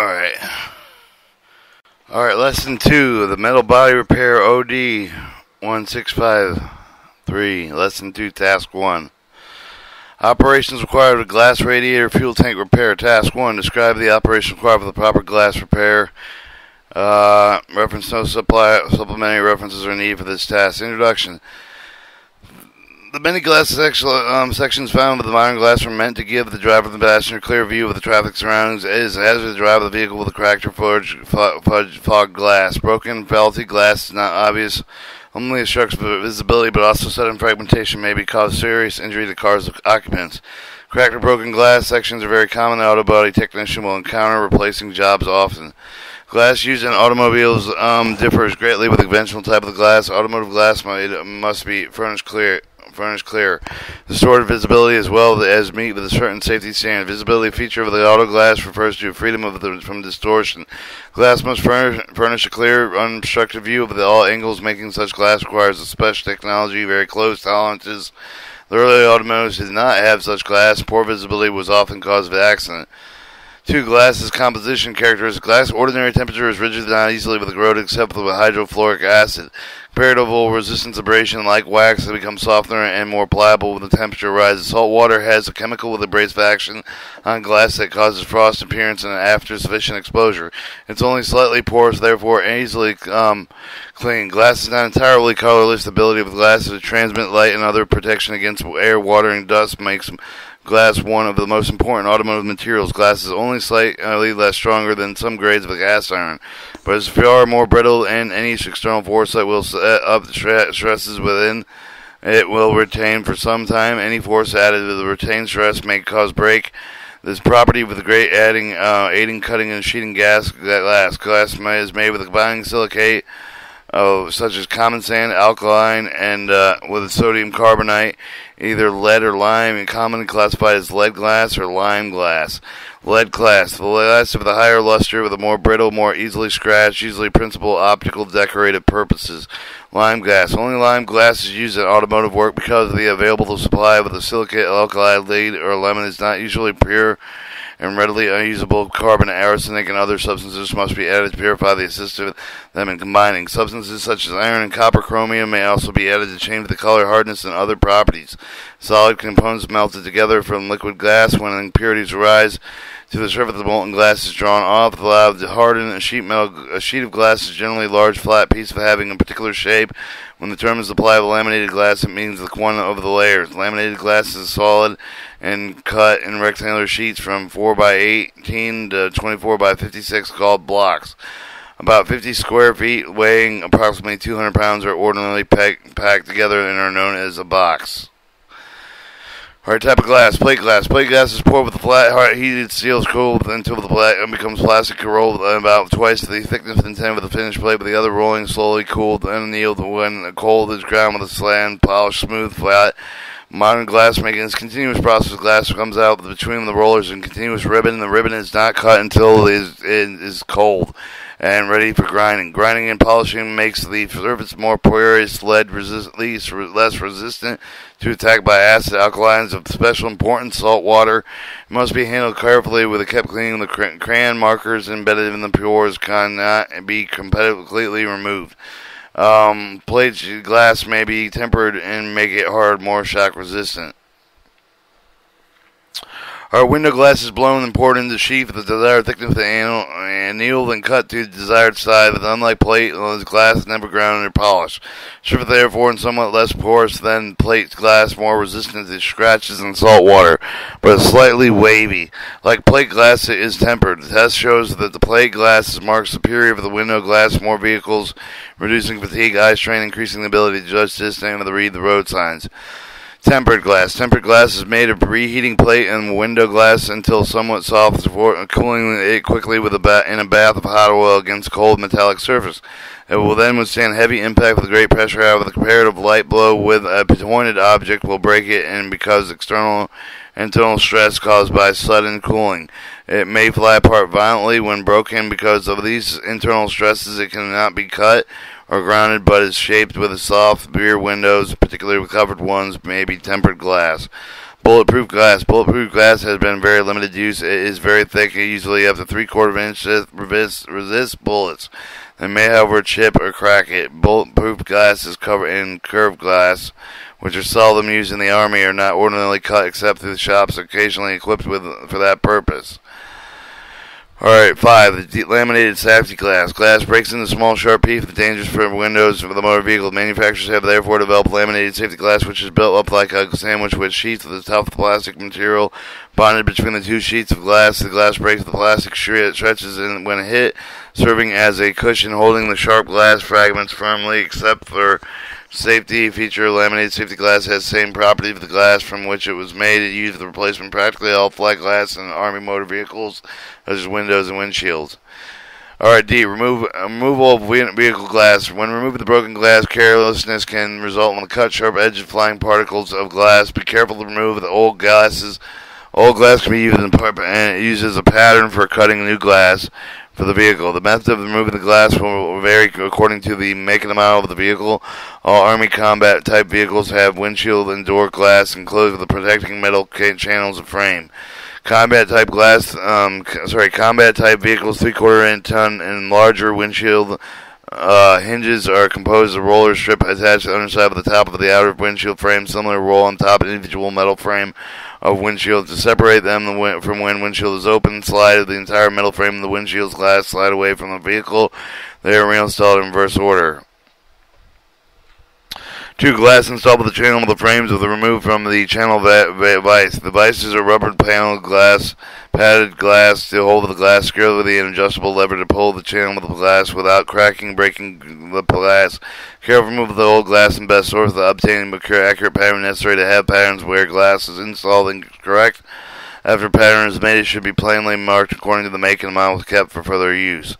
Alright. Alright, lesson 2, the metal body repair OD1653. Lesson 2, task 1. Operations required with glass radiator fuel tank repair. Task 1, describe the operation required for the proper glass repair. Reference no supplementary references are needed for this task. Introduction. The many glass sections found with the modern glass were meant to give the driver and the passenger a clear view of the traffic surroundings. It is hazardous to drive the vehicle with a cracked or fogged glass. Broken, faulty glass is not obvious. Only obstructs visibility, but also sudden fragmentation may cause serious injury to cars' occupants. Cracked or broken glass sections are very common. The auto body technician will encounter replacing jobs often. Glass used in automobiles differs greatly with the conventional type of glass. Automotive glass must be furnished clear. Distorted visibility as well as meet with a certain safety standard. Visibility feature of the auto glass refers to freedom from distortion. Glass must furnish a clear, unobstructed view of all angles. Making such glass requires a special technology, very close tolerances. The early automotives did not have such glass. Poor visibility was often cause of accident. 2. Glass's composition characteristics. Glass ordinary temperature is rigid and not easily corroded except with hydrofluoric acid. Comparative resistance to abrasion, like wax, it becomes softer and more pliable when the temperature rises. Salt water has a chemical with abrasive action on glass that causes frost appearance and after sufficient exposure. It's only slightly porous, therefore easily clean. Glass is not entirely colorless. The ability of glass to transmit light and other protection against air, water, and dust makes glass one of the most important automotive materials. Glass is only slightly less stronger than some grades of cast iron, but is far more brittle, and any external force that will set up stresses within it will retain for some time. Any force added to the retained stress may cause break. This property with great aiding cutting and sheeting glass. Glass is made with a combining silicate such as common sand, alkaline, and with sodium carbonate, either lead or lime, and commonly classified as lead glass or lime glass. Lead glass. The glass with a higher luster, with a more brittle, more easily scratched, usually principal optical decorative purposes. Lime glass. Only lime glass is used in automotive work because of the available supply with a silicate, alkali, lead, or lemon is not usually pure and readily unusable. Carbon, arsenic, and other substances must be added to purify the assist of them in combining. Substances such as iron and copper, chromium may also be added to change the color, hardness, and other properties. Solid components melted together from liquid glass. When impurities arise to the surface, the molten glass is drawn off, allowed to harden. A sheet of glass is generally a large, flat piece of having a particular shape. When the term is applied to laminated glass, it means the one of the layers. Laminated glass is solid and cut in rectangular sheets from 4 by 18 to 24 by 56 called blocks. About 50 square feet, weighing approximately 200 pounds, are ordinarily packed together and are known as a box. Alright, type of glass. Plate glass. Plate glass is poured with a flat, hard, heated steel, cooled until the plate becomes plastic, rolled about twice the thickness intended with the finished plate, with the other rolling slowly, cooled and annealed. When cold, is ground with a sand, polished, smooth, flat. Modern glass making is a continuous process. Glass comes out between the rollers and continuous ribbon. The ribbon is not cut until it is cold and ready for grinding. Grinding and polishing makes the surface more porous, less resistant to attack by acid. Alkalines of special importance. Salt water must be handled carefully with a kept clean. The crayon markers embedded in the pores cannot be completely removed. Plate glass may be tempered and make it hard, more shock resistant. Our window glass is blown and poured into the sheath with the desired thickness and annealed and cut to the desired size. But unlike plate, glass is never ground or polished. Surface therefore and somewhat less porous than plate glass, more resistant to scratches and salt water, but slightly wavy. Like plate glass, it is tempered. The test shows that the plate glass is marked superior to the window glass. More vehicles, reducing fatigue, eye strain, increasing the ability to judge distance and to read the road signs. Tempered glass. Tempered glass is made of reheating plate and window glass until somewhat soft, cooling it quickly in a bath of hot oil against cold metallic surface. It will then withstand heavy impact with great pressure. However, the comparative light blow with a pointed object will break it, and because internal stress caused by sudden cooling, it may fly apart violently when broken. Because of these internal stresses, it cannot be cut or grounded, but is shaped with a soft rear windows, particularly with covered ones, may be tempered glass. Bulletproof glass. Bulletproof glass has been very limited use. It is very thick, usually up to 3/4 inch. Resist bullets. They may, however, chip or crack it. Bulletproof glass is covered in curved glass, which are seldom used in the Army, are not ordinarily cut except through the shops occasionally equipped with for that purpose. Alright, 5. The laminated safety glass. Glass breaks into small, sharp pieces, dangerous for windows for the motor vehicle. Manufacturers have therefore developed laminated safety glass, which is built up like a sandwich with sheets of the tough plastic material bonded between the two sheets of glass. The glass breaks, the plastic stretches when hit, serving as a cushion, holding the sharp glass fragments firmly, except for safety feature. Laminated safety glass has the same properties of the glass from which it was made. It used the replacement practically all flat glass in Army motor vehicles, such as windows and windshields. Alright, D. Removal of vehicle glass. When removing the broken glass, carelessness can result in the cut, sharp edge of flying particles of glass. Be careful to remove the old glasses. Old glass can be used as a pattern for cutting new glass for the vehicle. The method of removing the glass will vary according to the make and model of the vehicle. All Army combat type vehicles have windshield and door glass enclosed with the protecting metal channels of frame. Combat type vehicles 3/4 inch ton and larger windshield hinges are composed of roller strip attached to the underside of the top of the outer windshield frame. Similar roll on top of the individual metal frame of windshield to separate them from when windshield is open. Slide the entire metal frame of the windshield's glass slide away from the vehicle. They are reinstalled in reverse order. 2. Glass installed with the channel of the frames with the removed from the channel vise. The vices are rubber panel glass, padded glass to hold the glass securely with an adjustable lever to pull the channel of the glass without cracking, breaking the glass. Careful remove of the old glass and best source the obtaining accurate pattern necessary to have patterns where glass is installed incorrect. After a pattern is made, it should be plainly marked according to the make and model kept for further use.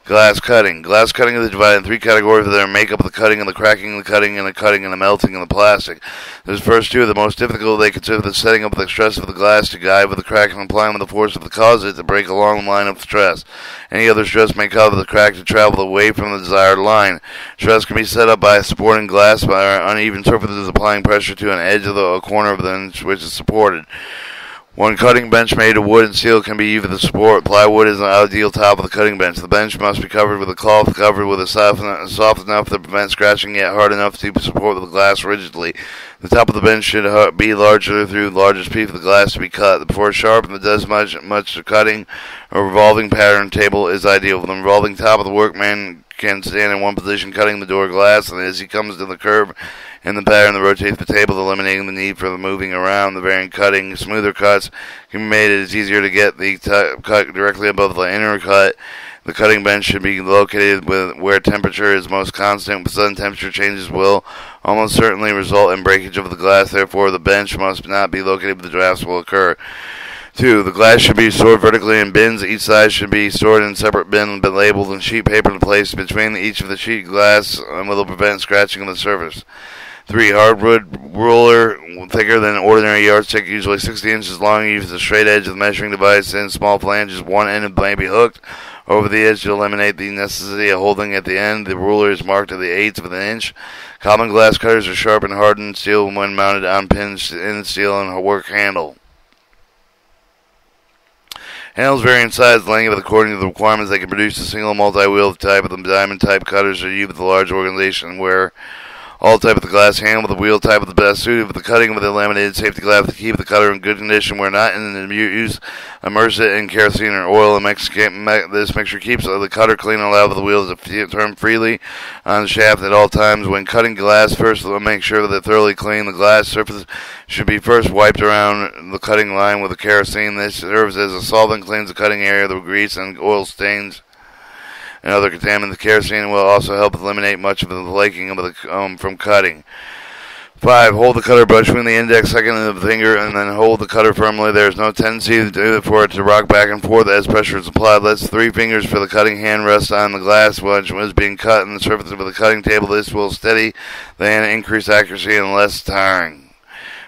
Glass cutting. Glass cutting is divided in 3 categories that are makeup of the cutting and the cracking, the cutting and the melting of the plastic. Those first 2 are the most difficult. They consider the setting up the stress of the glass to guide with the crack and applying with the force of the cause it to break along the line of stress. Any other stress may cause the crack to travel away from the desired line. Stress can be set up by supporting glass by uneven surfaces, applying pressure to an edge of the corner of the which is supported. One cutting bench made of wood and steel can be used for the support. Plywood is an ideal top of the cutting bench. The bench must be covered with a cloth covered with a soft enough to prevent scratching, yet hard enough to support the glass rigidly. The top of the bench should be larger through the largest piece of the glass to be cut. Before sharp and does much cutting, a revolving pattern table is ideal. The revolving top of the workman can stand in one position cutting the door glass, and as he comes to the curve in the pattern that rotates the table, eliminating the need for the moving around the varying cutting. Smoother cuts can be made. It is easier to get the cut directly above the inner cut. The cutting bench should be located where temperature is most constant. Sudden temperature changes will almost certainly result in breakage of the glass. Therefore, the bench must not be located where the drafts will occur. 2. The glass should be stored vertically in bins. Each side should be stored in separate bins, but labeled and sheet paper placed between each of the sheet glass and will prevent scratching of the surface. 3. Hardwood ruler, thicker than ordinary yardstick, usually 60 inches long. Use the straight edge of the measuring device in small flanges. One end may be hooked over the edge to eliminate the necessity of holding at the end. The ruler is marked at the 1/8 of an inch. Common glass cutters are sharp and hardened steel when mounted on pins in steel and work handle. Handles vary in size and length according to the requirements. They can produce a single multi-wheel type of the diamond type cutters are used with a large organization where all type of the glass handle with the wheel type of the best suited for the cutting with the laminated safety glass to keep the cutter in good condition. Where not in use, immerse it in kerosene or oil. This mixture keeps the cutter clean and allow the wheels to turn freely on the shaft at all times. When cutting glass, first make sure that they're thoroughly clean. The glass surface should be first wiped around the cutting line with the kerosene. This serves as a solvent, cleans the cutting area, the grease and oil stains and other contaminants. The kerosene will also help eliminate much of the flaking of from cutting. 5. Hold the cutter brush between the index, second, and the finger, and then hold the cutter firmly. There is no tendency for it to rock back and forth as pressure is applied. Let 3 fingers for the cutting hand rest on the glass which is being cut on the surface of the cutting table. This will steady the hand, increase accuracy, and less tiring.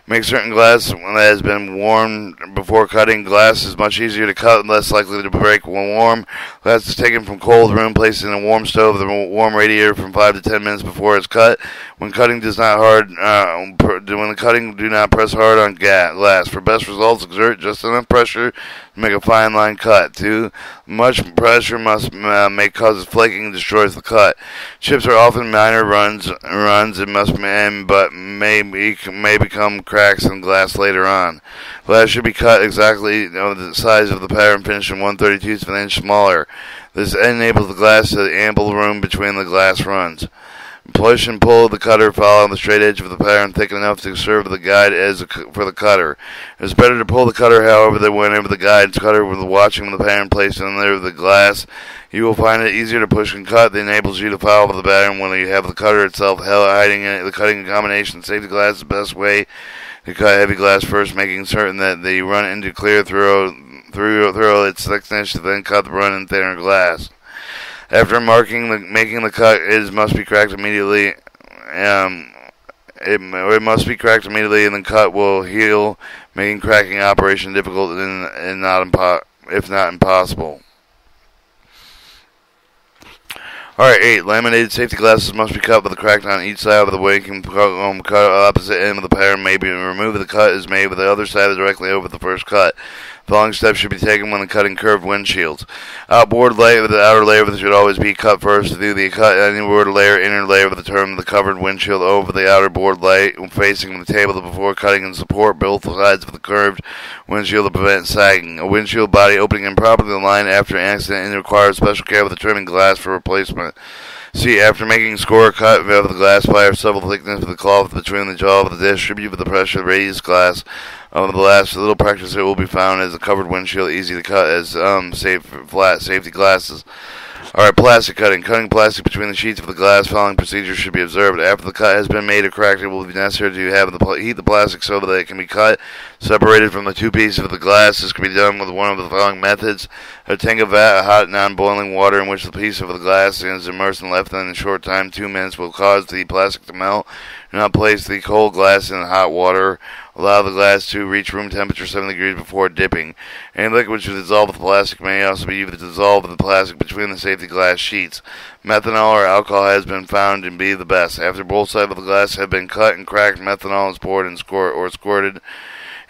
Make certain glass that has been warmed before cutting. Glass is much easier to cut and less likely to break when warm. Glass is taken from cold room, placed in a warm stove with a warm radiator from 5 to 10 minutes before it's cut. When cutting do not press hard on glass. For best results, exert just enough pressure to make a fine line cut. Too much pressure may cause flaking and destroys the cut. Chips are often minor runs but may become cracks in glass later on. Glass should be cut exactly the size of the pattern, finished in 1/32 of an inch smaller. This enables the glass to have ample room between the glass runs. Push and pull the cutter, following the straight edge of the pattern thick enough to serve the guide for the cutter. It is better to pull the cutter, however, than whenever the guide's cutter with watching the pattern placed under the glass. You will find it easier to push and cut. That enables you to follow the pattern when you have the cutter itself hiding in the cutting combination. Safety glass is the best way to cut heavy glass first, making certain that the run into clear through its thickness, to then cut the run in thinner glass. After making the cut, it must be cracked immediately. It must be cracked immediately, and the cut will heal, making cracking operation difficult if not impossible. Alright, 8. Laminated safety glasses must be cut with a crack on each side of the way. Cut opposite end of the pattern may be removed. The cut is made with the other side directly over the first cut. The following steps should be taken when cutting curved windshields. Outboard layer, the outer layer should always be cut first. To do the cut, inboard layer, inner layer of the term, the covered windshield over the outer board layer, facing the table before cutting, and support both sides of the curved windshield to prevent sagging. A windshield body opening improperly aligned after an accident requires special care with the trimming glass for replacement. See, after making score cut of the glass by several thickness of the cloth between the jaw of the distribute with the pressure radius glass of the last little practice, it will be found as a covered windshield easy to cut as flat safety glasses. Alright, plastic cutting. Cutting plastic between the sheets of the glass following procedure should be observed. After the cut has been made or cracked, it will be necessary to have heat the plastic so that it can be cut, separated from the two pieces of the glass. This can be done with one of the following methods. Obtain a vat of hot, non-boiling water in which the piece of the glass is immersed and left in a short time. 2 minutes will cause the plastic to melt. Do not place the cold glass in hot water. Allow the glass to reach room temperature 7 degrees before dipping. Any liquid which will dissolve the plastic may also be used to dissolve the plastic between the safety glass sheets. Methanol or alcohol has been found to be the best. After both sides of the glass have been cut and cracked, methanol is poured and squirted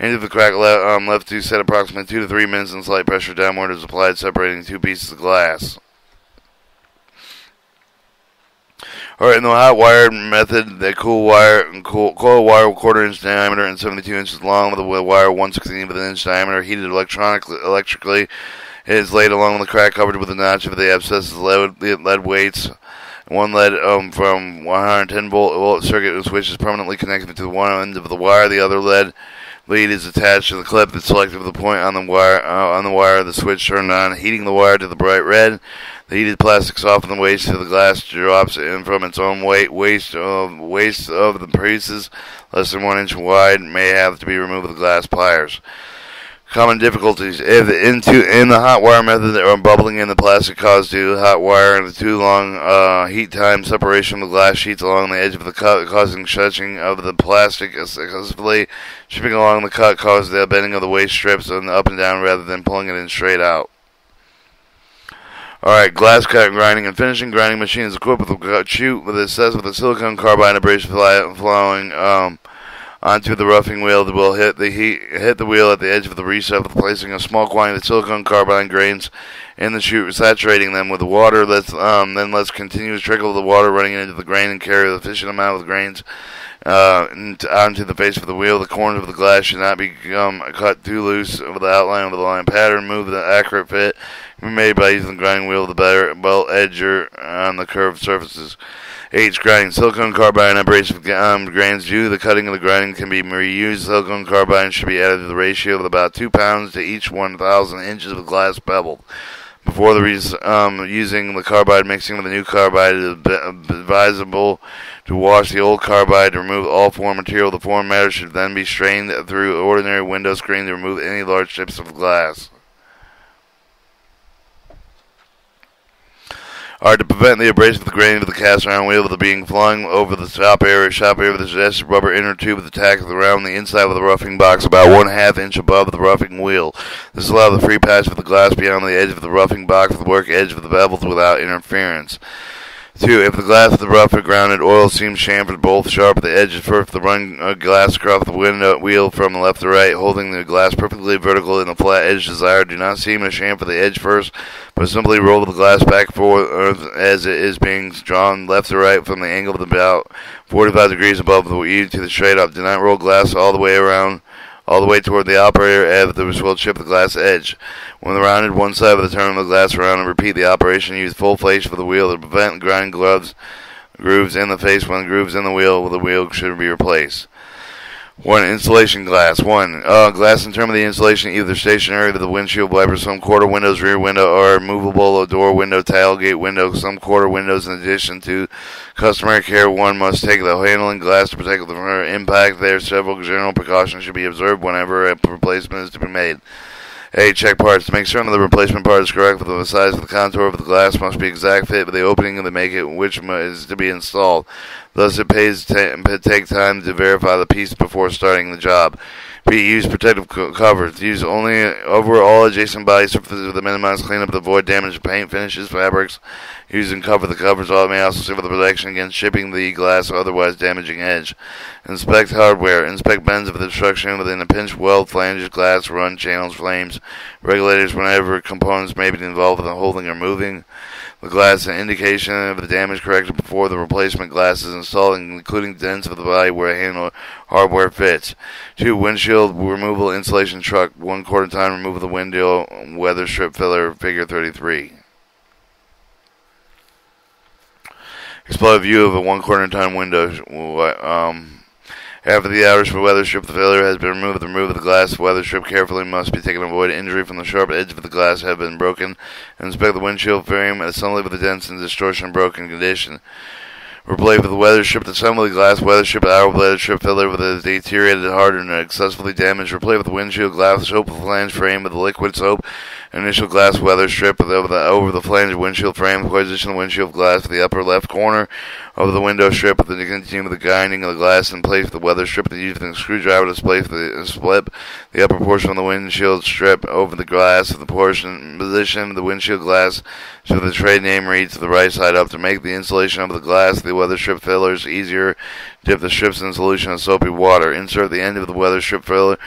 into the crack, left to set approximately 2 to 3 minutes, and slight pressure downward is applied, separating 2 pieces of glass. Alright, in the hot wire method, the coil wire 1/4 inch diameter and 72 inches long, with a wire 1/16 of an inch diameter, heated electrically. It is laid along the crack, covered with a notch of the abscesses, lead weights. One lead from 110 volt circuit switch is permanently connected to the one end of the wire. The other lead is attached to the clip that's selected with the point on the wire. The switch turned on, heating the wire to the bright red. The heated plastic softens the waste of the glass, drops in from its own weight. Waste of the pieces less than 1 inch wide may have to be removed with glass pliers. Common difficulties: if in the hot wire method, there are bubbling in the plastic caused due to hot wire and the too long heat time, separation of the glass sheets along the edge of the cut, causing stretching of the plastic excessively. Shipping along the cut causes the bending of the waste strips up and down rather than pulling it in straight out. Alright, glass cut, grinding, and finishing. Grinding machine is equipped with a chute with a silicone carbide abrasive flowing onto the roughing wheel. That will hit the wheel at the edge of the recess, placing a small quantity of silicone carbide grains in the chute, saturating them with water. Then let's continuous trickle of the water running into the grain and carry the sufficient amount of grains onto the face of the wheel. The corners of the glass should not be cut too loose with the outline of the line pattern. Move the accurate fit can be made by using the grinding wheel, the better belt edger on the curved surfaces. 8. Grinding. Silicone carbide and abrasive grains. Due to the cutting of the grinding can be reused. Silicone carbide should be added to the ratio of about 2 pounds to each 1,000 inches of glass pebble. Before using the carbide mixing with the new carbide, it is advisable to wash the old carbide to remove all foreign material. The foreign matter should then be strained through ordinary window screen to remove any large chips of glass. are to prevent the abrasive of the grain of the cast iron wheel with it being flung over the shop area with the suggested rubber inner tube with the tack around the inside of the roughing box about 1/2 inch above the roughing wheel. This allows the free pass of the glass beyond the edge of the roughing box with the work edge of the bevels without interference. 2. If the glass of the rough or grounded oil seems chamfered both sharp at the edges, first the run glass across the wheel from left to right, holding the glass perfectly vertical in the flat edge desired. Do not seam or chamfer the edge first, but simply roll the glass back forward as it is being drawn left to right from the angle of about 45 degrees above the wheel to the straight up. Do not roll glass all the way toward the operator as this will chip the glass edge. When the rounded one side of the turn of the glass around and repeat the operation, use full face for the wheel to prevent grinding grooves in the face. When grooves in the wheel should be replaced. 1. Insulation glass. 1. Glass in terms of the insulation, either stationary with the windshield wiper, some quarter windows, rear window, or movable door window, tailgate window, some quarter windows. In addition to customary care, one must take the handling glass to protect the impact. There, several general precautions should be observed whenever a replacement is to be made. A. Check parts. To make certain the replacement part is correct with the size of the contour of the glass must be exact fit with the opening of the make it which is to be installed. Thus, it pays to take time to verify the piece before starting the job. B. Use protective covers. Use only over all adjacent body surfaces to minimize cleanup to avoid damage to paint, finishes, fabrics. Use and cover the covers. May also serve the protection against chipping the glass or otherwise damaging edge. Inspect hardware. Inspect bends of the obstruction within a pinch weld, flanges, glass, run, channels, flames, regulators whenever components may be involved with holding or moving the glass. An indication of the damage corrected before the replacement glass is installed, including dents of the body where a handle hardware fits. 2. Windshield removal insulation truck. 1/4 time remove of the window weather strip filler, figure 33. Explode view of a 1/4 time window. After the outer weather strip filler has been removed, the remove of the glass weather strip carefully must be taken to avoid injury from the sharp edge of the glass have been broken. Inspect the windshield frame assembly with the dents and distortion broken condition. Replace with the weather strip assembly glass weather strip outer weather strip filler with a deteriorated, hardened, and excessively damaged. Replace with the windshield glass soap flange frame with the liquid soap. Initial glass weather strip over the flange windshield frame. Position the windshield glass to the upper left corner of the window strip with the continue the grinding of the glass in place with the weather strip. Using a screwdriver to split the upper portion of the windshield strip over the glass of the position of the windshield glass so the trade name reads to the right side up. To make the installation of the glass the weather strip fillers easier, dip the strips in solution of soapy water. Insert the end of the weather strip filler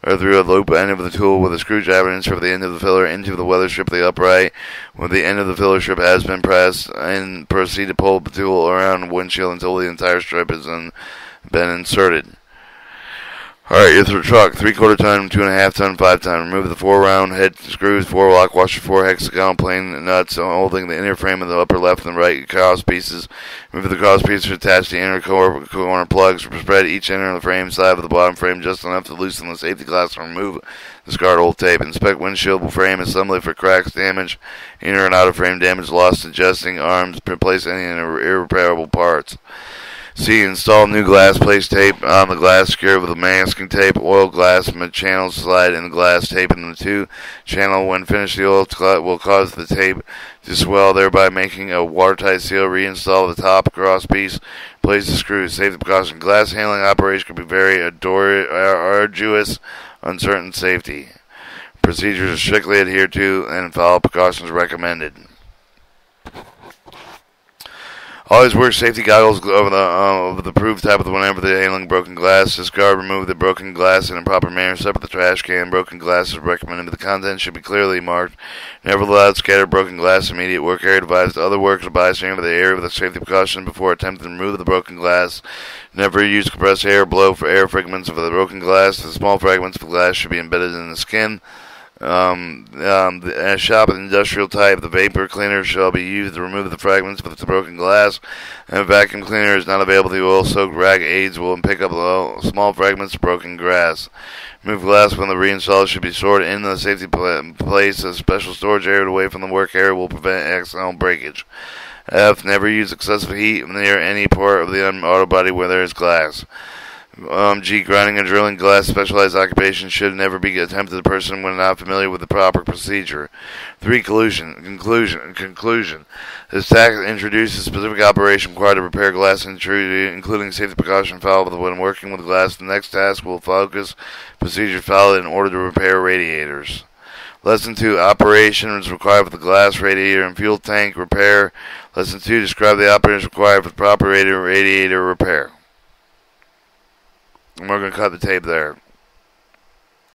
or through a loop end of the tool with a screwdriver and insert the end of the filler into the weather strip of the upright. When the end of the filler strip has been pressed, and proceed to pull the tool around the windshield until the entire strip has been inserted. Alright, here's the truck. 3/4 ton, 2.5 ton, 5 ton. Remove the 4 round head screws, 4 lock washer, 4 hexagonal plain nuts holding the inner frame of the upper left and right cross pieces. Remove the cross pieces, attach the inner corner plugs. Spread each inner of the frame side of the bottom frame just enough to loosen the safety glass and remove discard old tape. Inspect windshield frame assembly for cracks, damage, inner and outer frame damage, lost adjusting arms. Replace any irreparable parts. C. Install new glass. Place tape on the glass, secure with a masking tape. Oil glass channel slide in the glass, tape in the 2 channel. When finished, the oil will cause the tape to swell, thereby making a watertight seal. Reinstall the top cross piece. Place the screws. Safety precaution. Glass handling operation can be very arduous, uncertain safety. Procedures are strictly adhered to and follow precautions recommended. Always wear safety goggles over the proof type whenever they're handling broken glass. Discard, remove the broken glass in a proper manner. Separate the trash can. Broken glass is recommended, but the content should be clearly marked. Never allow scattered broken glass in immediate work area. Advise other workers to bystand over the area with a safety precaution before attempting to remove the broken glass. Never use compressed air or blow for air fragments of the broken glass. The small fragments of glass should be embedded in the skin. Shop and industrial type, the vapor cleaner shall be used to remove the fragments of the broken glass, and a vacuum cleaner is not available. The oil-soaked rag aids will pick up the small fragments of broken glass. Remove glass when the reinstall should be stored in the safety place. A special storage area away from the work area will prevent accidental breakage. F. Never use excessive heat near any part of the auto body where there is glass. G. Grinding and drilling glass, specialized occupation, should never be attempted by a person when not familiar with the proper procedure. 3. Conclusion. This task introduces specific operation required to repair glass, including safety precaution followed when working with glass. The next task will focus procedure followed in order to repair radiators. Lesson 2. Operations required for the glass radiator and fuel tank repair. Lesson 2. Describe the operations required for the proper radiator repair. And we're going to cut the tape there.